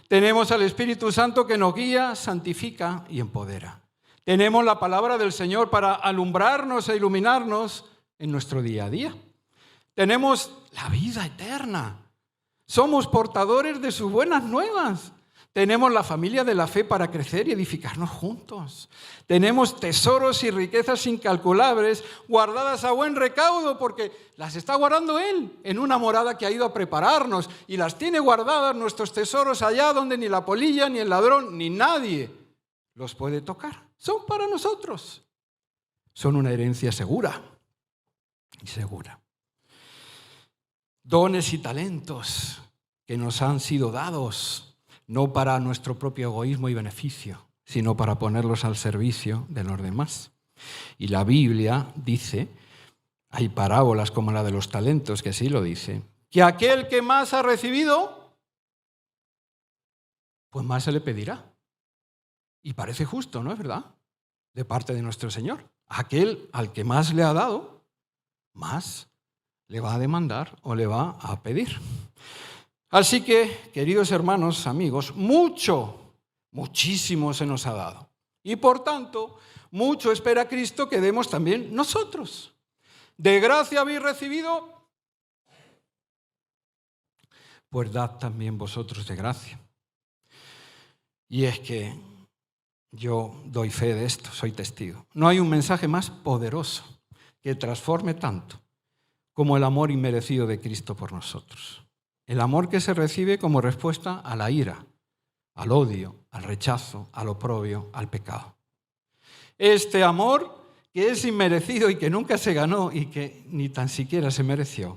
Tenemos al Espíritu Santo que nos guía, santifica y empodera. Tenemos la palabra del Señor para alumbrarnos e iluminarnos en nuestro día a día. Tenemos la vida eterna. Somos portadores de sus buenas nuevas. Tenemos la familia de la fe para crecer y edificarnos juntos. Tenemos tesoros y riquezas incalculables guardadas a buen recaudo porque las está guardando Él en una morada que ha ido a prepararnos y las tiene guardadas nuestros tesoros allá donde ni la polilla, ni el ladrón, ni nadie los puede tocar. Son para nosotros. Son una herencia segura y segura. Dones y talentos que nos han sido dados no para nuestro propio egoísmo y beneficio, sino para ponerlos al servicio de los demás. Y la Biblia dice, hay parábolas como la de los talentos, que sí lo dice, que aquel que más ha recibido, pues más se le pedirá. Y parece justo, ¿no es verdad? De parte de nuestro Señor. Aquel al que más le ha dado, más le va a demandar o le va a pedir. Así que, queridos hermanos, amigos, muchísimo se nos ha dado. Y por tanto, mucho espera Cristo que demos también nosotros. ¿De gracia habéis recibido? Pues dad también vosotros de gracia. Y es que yo doy fe de esto, soy testigo. No hay un mensaje más poderoso que transforme tanto como el amor inmerecido de Cristo por nosotros. El amor que se recibe como respuesta a la ira, al odio, al rechazo, al oprobio, al pecado. Este amor que es inmerecido y que nunca se ganó y que ni tan siquiera se mereció,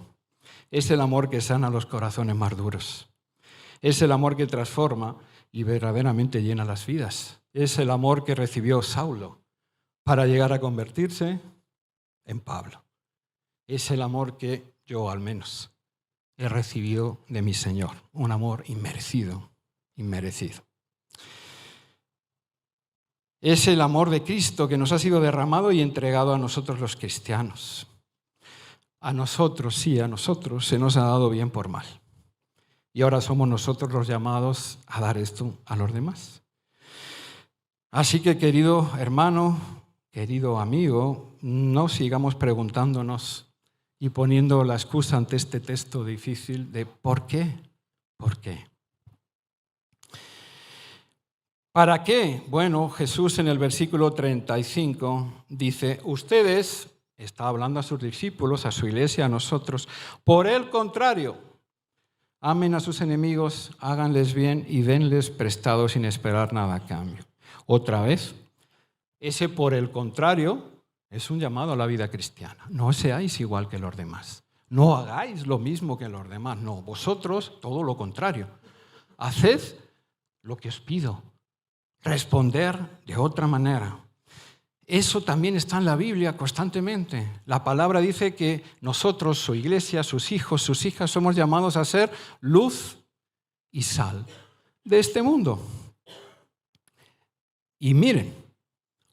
es el amor que sana los corazones más duros. Es el amor que transforma y verdaderamente llena las vidas. Es el amor que recibió Saulo para llegar a convertirse en Pablo. Es el amor que yo, al menos, he recibido de mi Señor, un amor inmerecido. Es el amor de Cristo que nos ha sido derramado y entregado a nosotros los cristianos. A nosotros se nos ha dado bien por mal. Y ahora somos nosotros los llamados a dar esto a los demás. Así que, querido hermano, querido amigo, no sigamos preguntándonos y poniendo la excusa ante este texto difícil de ¿por qué? ¿Por qué? ¿Para qué? Bueno, Jesús en el versículo 35 dice, ustedes, está hablando a sus discípulos, a su iglesia, a nosotros, por el contrario, amen a sus enemigos, háganles bien y denles prestado sin esperar nada a cambio. Otra vez, ese por el contrario es un llamado a la vida cristiana. No seáis igual que los demás. No hagáis lo mismo que los demás. No, vosotros todo lo contrario. Haced lo que os pido. Responder de otra manera. Eso también está en la Biblia constantemente. La palabra dice que nosotros, su iglesia, sus hijos, sus hijas, somos llamados a ser luz y sal de este mundo. Y miren,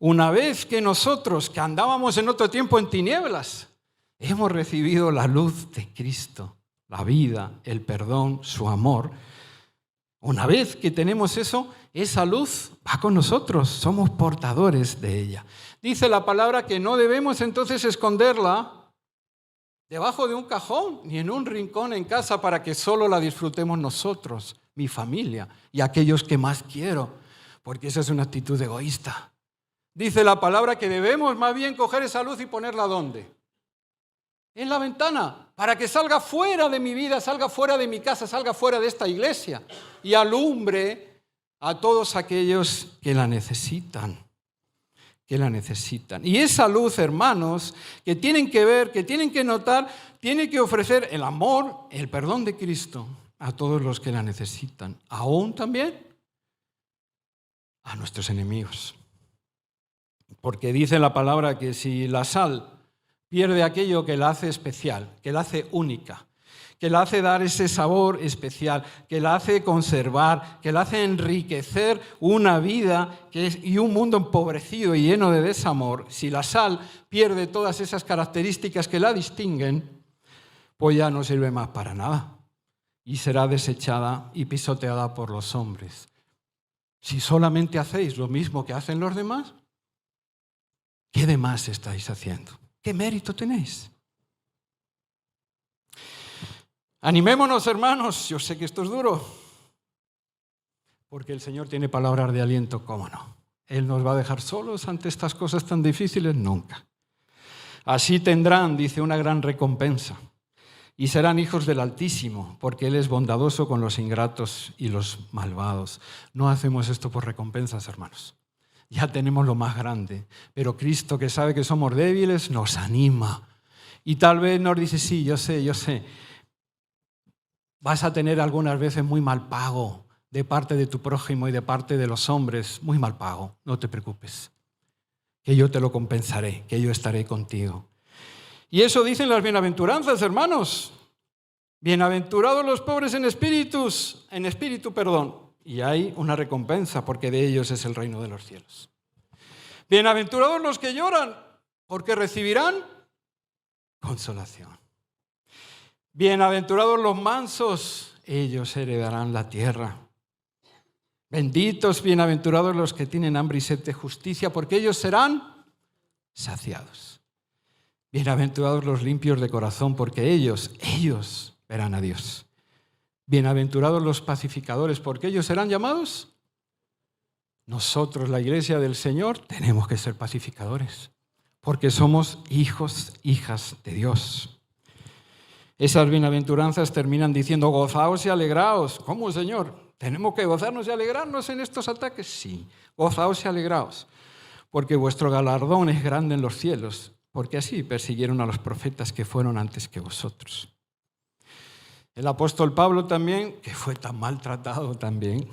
una vez que nosotros, que andábamos en otro tiempo en tinieblas, hemos recibido la luz de Cristo, la vida, el perdón, su amor. Una vez que tenemos eso, esa luz va con nosotros, somos portadores de ella. Dice la palabra que no debemos entonces esconderla debajo de un cajón ni en un rincón en casa para que solo la disfrutemos nosotros, mi familia y aquellos que más quiero, porque esa es una actitud egoísta. Dice la palabra que debemos más bien coger esa luz y ponerla ¿dónde? En la ventana, para que salga fuera de mi vida, salga fuera de mi casa, salga fuera de esta iglesia y alumbre a todos aquellos que la necesitan. que la necesitan. Y esa luz, hermanos, que tienen que ver, que tienen que notar, tiene que ofrecer el amor, el perdón de Cristo a todos los que la necesitan, aún también a nuestros enemigos. Porque dice la palabra que si la sal pierde aquello que la hace especial, que la hace única, que la hace dar ese sabor especial, que la hace conservar, que la hace enriquecer una vida y un mundo empobrecido y lleno de desamor, si la sal pierde todas esas características que la distinguen, pues ya no sirve más para nada y será desechada y pisoteada por los hombres. Si solamente hacéis lo mismo que hacen los demás, ¿qué de más estáis haciendo? ¿Qué mérito tenéis? Animémonos, hermanos. Yo sé que esto es duro, porque el Señor tiene palabras de aliento, cómo no. Él nos va a dejar solos ante estas cosas tan difíciles, nunca. Así tendrán, dice, una gran recompensa, y serán hijos del Altísimo, porque Él es bondadoso con los ingratos y los malvados. No hacemos esto por recompensas, hermanos. Ya tenemos lo más grande, pero Cristo, que sabe que somos débiles, nos anima. Y tal vez nos dice, sí, yo sé. Vas a tener algunas veces muy mal pago de parte de tu prójimo y de parte de los hombres, muy mal pago, no te preocupes, que yo te lo compensaré, que yo estaré contigo. Y eso dicen las bienaventuranzas, hermanos. Bienaventurados los pobres en espíritu, y hay una recompensa, porque de ellos es el reino de los cielos. Bienaventurados los que lloran, porque recibirán consolación. Bienaventurados los mansos, ellos heredarán la tierra. Benditos, bienaventurados los que tienen hambre y sed de justicia, porque ellos serán saciados. Bienaventurados los limpios de corazón, porque ellos verán a Dios. Bienaventurados los pacificadores, porque ellos serán llamados. Nosotros, la iglesia del Señor, tenemos que ser pacificadores, porque somos hijos, hijas de Dios. Esas bienaventuranzas terminan diciendo, gozaos y alegraos. ¿Cómo, Señor? ¿Tenemos que gozarnos y alegrarnos en estos ataques? Sí, gozaos y alegraos, porque vuestro galardón es grande en los cielos, porque así persiguieron a los profetas que fueron antes que vosotros. El apóstol Pablo también, que fue tan maltratado también,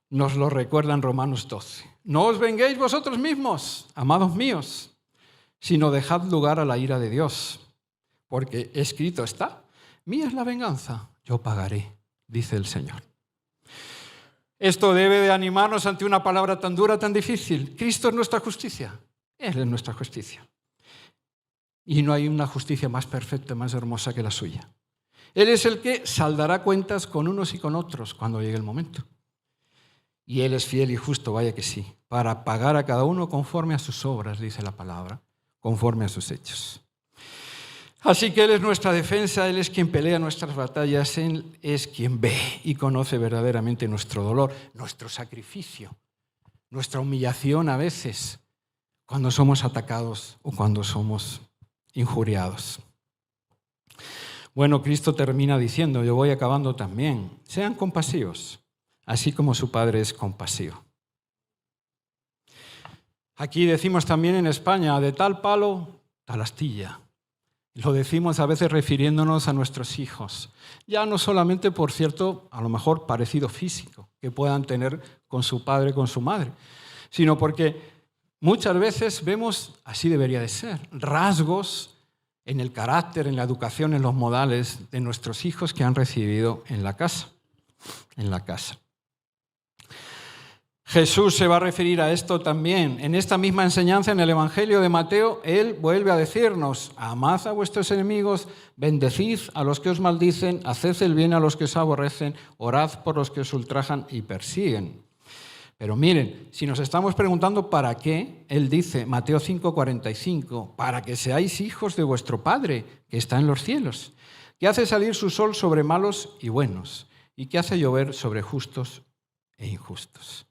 nos lo recuerda en Romanos 12. No os venguéis vosotros mismos, amados míos, sino dejad lugar a la ira de Dios. Porque escrito está, mía es la venganza, yo pagaré, dice el Señor. Esto debe de animarnos ante una palabra tan dura, tan difícil. Cristo es nuestra justicia, Él es nuestra justicia. Y no hay una justicia más perfecta, más hermosa que la suya. Él es el que saldará cuentas con unos y con otros cuando llegue el momento. Y Él es fiel y justo, vaya que sí, para pagar a cada uno conforme a sus obras, dice la palabra, conforme a sus hechos. Así que Él es nuestra defensa, Él es quien pelea nuestras batallas, Él es quien ve y conoce verdaderamente nuestro dolor, nuestro sacrificio, nuestra humillación a veces, cuando somos atacados o cuando somos injuriados. Bueno, Cristo termina diciendo, yo voy acabando también, sean compasivos, así como su Padre es compasivo. Aquí decimos también en España, de tal palo, tal astilla. Lo decimos a veces refiriéndonos a nuestros hijos, ya no solamente por cierto, a lo mejor parecido físico que puedan tener con su padre, con su madre, sino porque muchas veces vemos, así debería de ser, rasgos en el carácter, en la educación, en los modales de nuestros hijos que han recibido en la casa. Jesús se va a referir a esto también. En esta misma enseñanza en el Evangelio de Mateo, Él vuelve a decirnos, amad a vuestros enemigos, bendecid a los que os maldicen, haced el bien a los que os aborrecen, orad por los que os ultrajan y persiguen. Pero miren, si nos estamos preguntando para qué, Él dice, Mateo 5:45, para que seáis hijos de vuestro Padre que está en los cielos, que hace salir su sol sobre malos y buenos, y que hace llover sobre justos e injustos.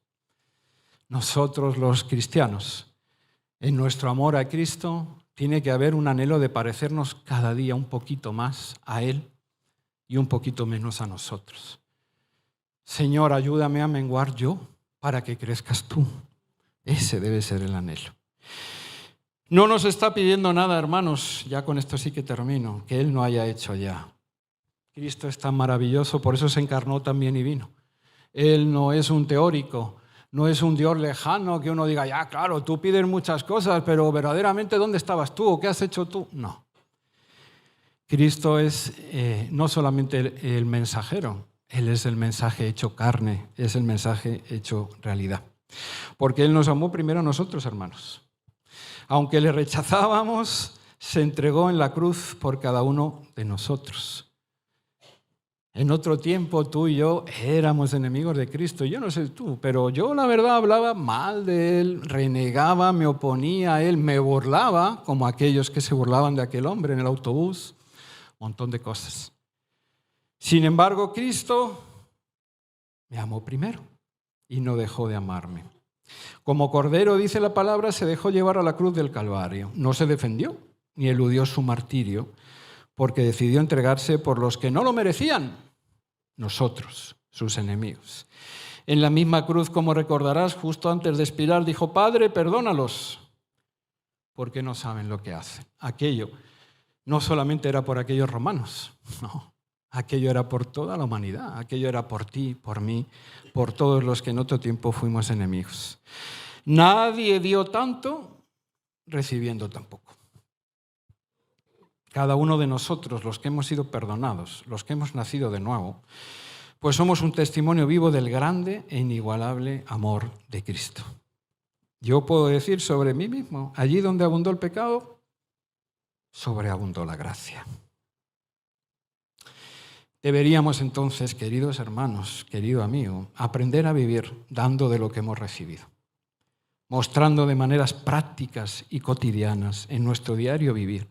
Nosotros los cristianos, en nuestro amor a Cristo, tiene que haber un anhelo de parecernos cada día un poquito más a Él y un poquito menos a nosotros. Señor, ayúdame a menguar yo para que crezcas tú. Ese debe ser el anhelo. No nos está pidiendo nada, hermanos, ya con esto sí que termino, que Él no haya hecho ya. Cristo es tan maravilloso, por eso se encarnó también y vino. Él no es un teórico, no es un Dios lejano que uno diga, ya, claro, tú pides muchas cosas, pero verdaderamente, ¿dónde estabas tú o qué has hecho tú? No. Cristo es no solamente el mensajero, Él es el mensaje hecho carne, es el mensaje hecho realidad. Porque Él nos amó primero a nosotros, hermanos. Aunque le rechazábamos, se entregó en la cruz por cada uno de nosotros. En otro tiempo tú y yo éramos enemigos de Cristo. Yo no sé tú, pero yo la verdad hablaba mal de Él, renegaba, me oponía a Él, me burlaba, como aquellos que se burlaban de aquel hombre en el autobús, un montón de cosas. Sin embargo, Cristo me amó primero y no dejó de amarme. Como cordero, dice la palabra, se dejó llevar a la cruz del Calvario. No se defendió ni eludió su martirio, porque decidió entregarse por los que no lo merecían, nosotros, sus enemigos. En la misma cruz, como recordarás, justo antes de expirar, dijo, Padre, perdónalos, porque no saben lo que hacen. Aquello no solamente era por aquellos romanos, no, aquello era por toda la humanidad, aquello era por ti, por mí, por todos los que en otro tiempo fuimos enemigos. Nadie dio tanto recibiendo tampoco. Cada uno de nosotros, los que hemos sido perdonados, los que hemos nacido de nuevo, pues somos un testimonio vivo del grande e inigualable amor de Cristo. Yo puedo decir sobre mí mismo, allí donde abundó el pecado, sobreabundó la gracia. Deberíamos entonces, queridos hermanos, querido amigo, aprender a vivir dando de lo que hemos recibido, mostrando de maneras prácticas y cotidianas en nuestro diario vivir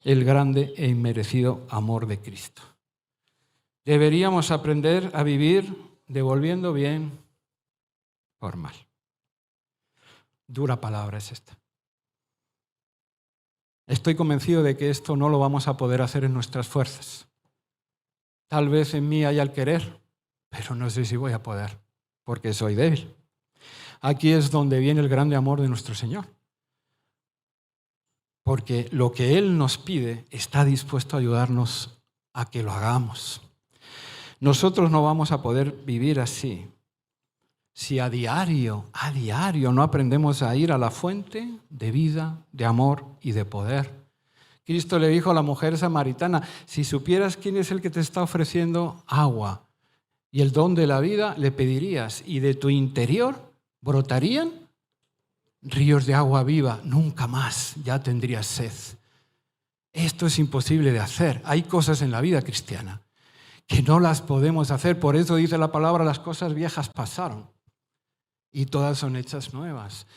el grande e inmerecido amor de Cristo. Deberíamos aprender a vivir devolviendo bien por mal. Dura palabra es esta. Estoy convencido de que esto no lo vamos a poder hacer en nuestras fuerzas. Tal vez en mí haya el querer, pero no sé si voy a poder, porque soy débil. Aquí es donde viene el grande amor de nuestro Señor. Porque lo que Él nos pide está dispuesto a ayudarnos a que lo hagamos. Nosotros no vamos a poder vivir así si a diario no aprendemos a ir a la fuente de vida, de amor y de poder. Cristo le dijo a la mujer samaritana, si supieras quién es el que te está ofreciendo agua y el don de la vida, le pedirías y de tu interior brotarían ríos de agua viva, nunca más ya tendrías sed. Esto es imposible de hacer. Hay cosas en la vida cristiana que no las podemos hacer. Por eso dice la palabra, las cosas viejas pasaron y todas son hechas nuevas.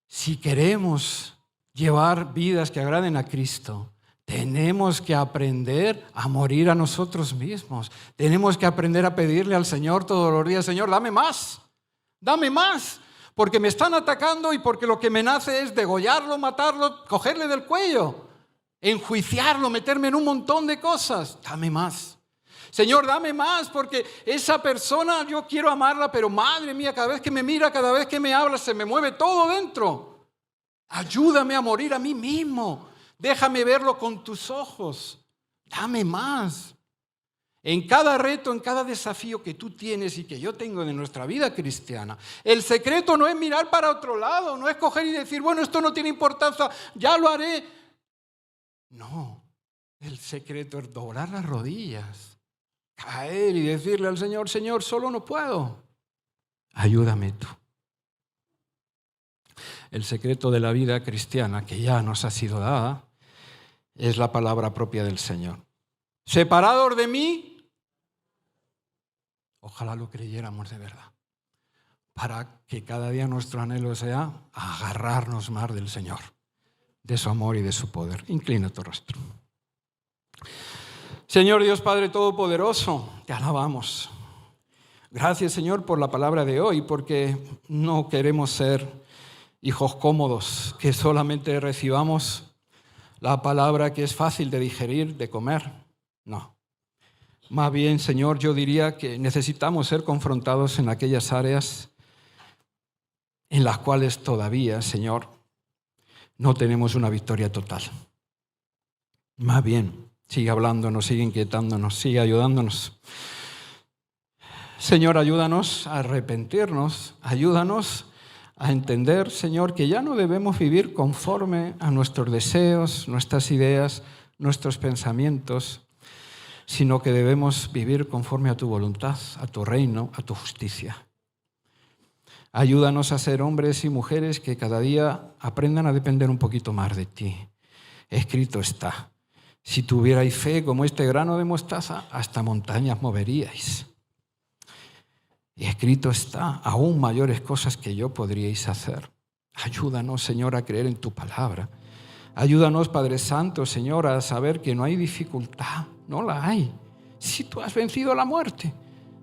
Si queremos llevar vidas que agraden a Cristo, tenemos que aprender a morir a nosotros mismos. Tenemos que aprender a pedirle al Señor todos los días, Señor, dame más, porque me están atacando y porque lo que me nace es degollarlo, matarlo, cogerle del cuello, enjuiciarlo, meterme en un montón de cosas. Dame más. Señor, dame más, porque esa persona yo quiero amarla, pero madre mía, cada vez que me mira, cada vez que me habla, se me mueve todo dentro. Ayúdame a morir a mí mismo. Déjame verlo con tus ojos. Dame más. En cada reto, en cada desafío que tú tienes y que yo tengo de nuestra vida cristiana, el secreto no es mirar para otro lado, no es coger y decir, bueno, esto no tiene importancia, ya lo haré. No, el secreto es doblar las rodillas, caer y decirle al Señor, Señor, solo no puedo, ayúdame tú. El secreto de la vida cristiana que ya nos ha sido dada es la palabra propia del Señor. Separados de mí, ojalá lo creyéramos de verdad, para que cada día nuestro anhelo sea agarrarnos más del Señor, de su amor y de su poder. Inclina tu rostro. Señor Dios Padre Todopoderoso, te alabamos. Gracias, Señor, por la palabra de hoy, porque no queremos ser hijos cómodos, que solamente recibamos la palabra que es fácil de digerir, de comer. No. Más bien, Señor, yo diría que necesitamos ser confrontados en aquellas áreas en las cuales todavía, Señor, no tenemos una victoria total. Más bien, sigue hablándonos, sigue inquietándonos, sigue ayudándonos. Señor, ayúdanos a arrepentirnos, ayúdanos a entender, Señor, que ya no debemos vivir conforme a nuestros deseos, nuestras ideas, nuestros pensamientos, sino que debemos vivir conforme a tu voluntad, a tu reino, a tu justicia. Ayúdanos a ser hombres y mujeres que cada día aprendan a depender un poquito más de ti. Escrito está, si tuvierais fe como este grano de mostaza, hasta montañas moveríais. Y escrito está, aún mayores cosas que yo podríais hacer. Ayúdanos, Señor, a creer en tu palabra. Ayúdanos, Padre Santo, Señor, a saber que no hay dificultad, no la hay. Si tú has vencido la muerte,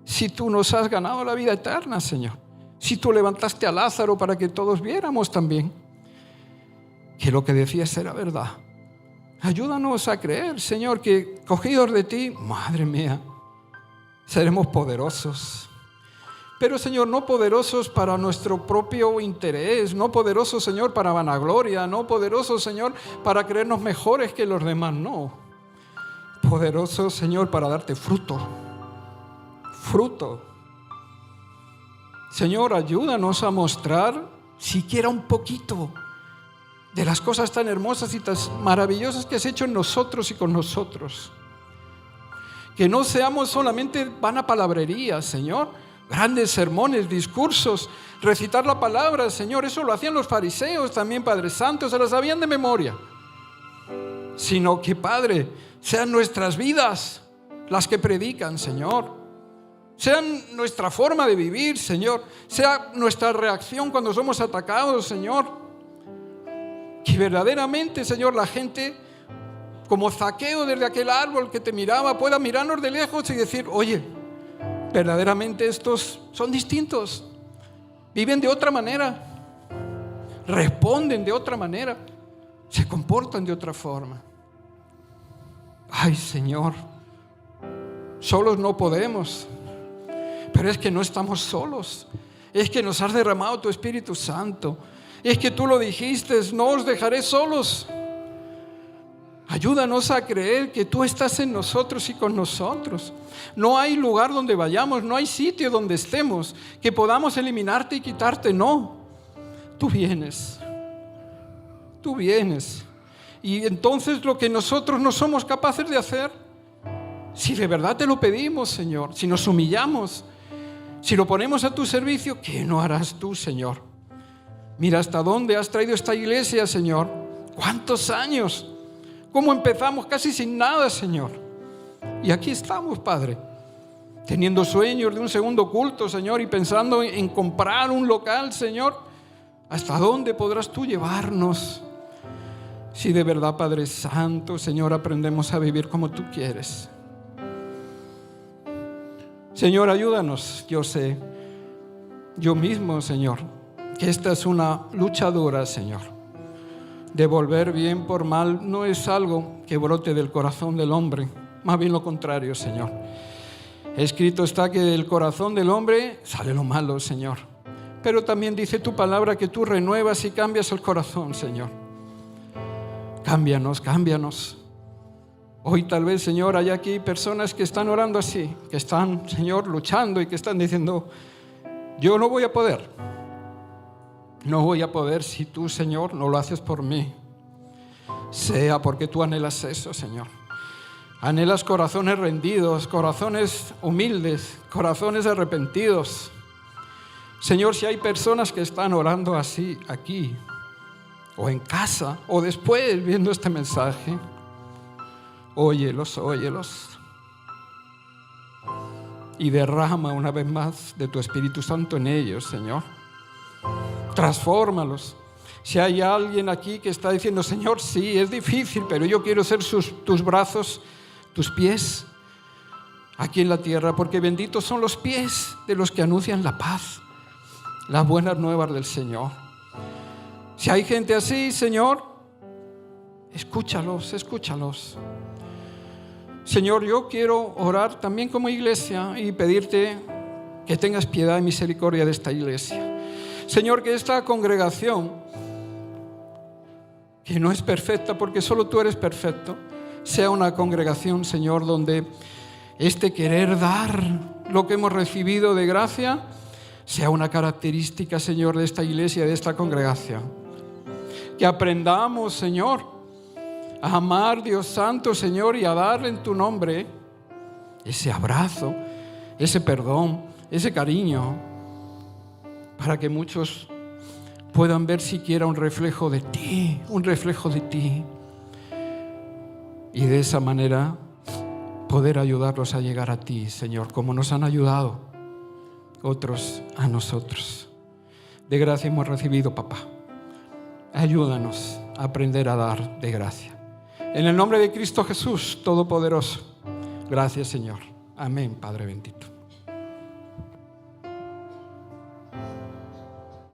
si tú nos has ganado la vida eterna, Señor, si tú levantaste a Lázaro para que todos viéramos también que lo que decías era verdad. Ayúdanos a creer, Señor, que cogidos de ti, madre mía, seremos poderosos. Pero, Señor, no poderosos para nuestro propio interés, no poderosos, Señor, para vanagloria, no poderosos, Señor, para creernos mejores que los demás, no. Poderosos, Señor, para darte fruto. Fruto. Señor, ayúdanos a mostrar siquiera un poquito de las cosas tan hermosas y tan maravillosas que has hecho en nosotros y con nosotros. Que no seamos solamente vana palabrería, Señor. Grandes sermones, discursos, recitar la palabra, Señor, eso lo hacían los fariseos también, Padre Santo, se las sabían de memoria. Sino que, Padre, sean nuestras vidas las que predican, Señor. Sean nuestra forma de vivir, Señor. Sea nuestra reacción cuando somos atacados, Señor. Que verdaderamente, Señor, la gente, como Zaqueo desde aquel árbol que te miraba, pueda mirarnos de lejos y decir, oye, verdaderamente estos son distintos, viven de otra manera, responden de otra manera, se comportan de otra forma. Ay, Señor, solos no podemos, pero es que no estamos solos, es que nos has derramado tu Espíritu Santo, es que tú lo dijiste, no os dejaré solos. Ayúdanos a creer que tú estás en nosotros y con nosotros. No hay lugar donde vayamos, no hay sitio donde estemos que podamos eliminarte y quitarte, no. Tú vienes. Tú vienes. Y entonces lo que nosotros no somos capaces de hacer, si de verdad te lo pedimos, Señor, si nos humillamos, si lo ponemos a tu servicio, ¿qué no harás tú, Señor? Mira hasta dónde has traído esta iglesia, Señor. ¿Cuántos años? ¿Cómo empezamos casi sin nada, Señor? Y aquí estamos, Padre, teniendo sueños de un segundo culto, Señor, y pensando en comprar un local, Señor. ¿Hasta dónde podrás tú llevarnos? Si de verdad, Padre Santo, Señor, aprendemos a vivir como tú quieres. Señor, ayúdanos. Yo sé, yo mismo, Señor, que esta es una lucha dura, Señor. Devolver bien por mal no es algo que brote del corazón del hombre, más bien lo contrario, Señor. Escrito está que del corazón del hombre sale lo malo, Señor. Pero también dice tu palabra que tú renuevas y cambias el corazón, Señor. Cámbianos, cámbianos. Hoy tal vez, Señor, hay aquí personas que están orando así, que están, Señor, luchando y que están diciendo, yo no voy a poder. No voy a poder si tú, Señor, no lo haces por mí. Sea porque tú anhelas eso, Señor. Anhelas corazones rendidos, corazones humildes, corazones arrepentidos. Señor, si hay personas que están orando así aquí, o en casa, o después viendo este mensaje, óyelos, óyelos. Y derrama una vez más de tu Espíritu Santo en ellos, Señor. Transfórmalos. Si hay alguien aquí que está diciendo, Señor, sí, es difícil, pero yo quiero ser tus brazos, tus pies aquí en la tierra, porque benditos son los pies de los que anuncian la paz, las buenas nuevas del Señor. Si hay gente así, Señor, escúchalos, escúchalos. Señor, yo quiero orar también como iglesia y pedirte que tengas piedad y misericordia de esta iglesia. Señor, que esta congregación que no es perfecta porque solo tú eres perfecto, sea una congregación, Señor, donde este querer dar lo que hemos recibido de gracia sea una característica, Señor, de esta iglesia, de esta congregación. Que aprendamos, Señor, a amar, Dios Santo, Señor, y a darle en tu nombre ese abrazo, ese perdón, ese cariño, para que muchos puedan ver siquiera un reflejo de ti, un reflejo de ti. Y de esa manera poder ayudarlos a llegar a ti, Señor, como nos han ayudado otros a nosotros. De gracia hemos recibido, papá. Ayúdanos a aprender a dar de gracia. En el nombre de Cristo Jesús, Todopoderoso. Gracias, Señor. Amén, Padre bendito.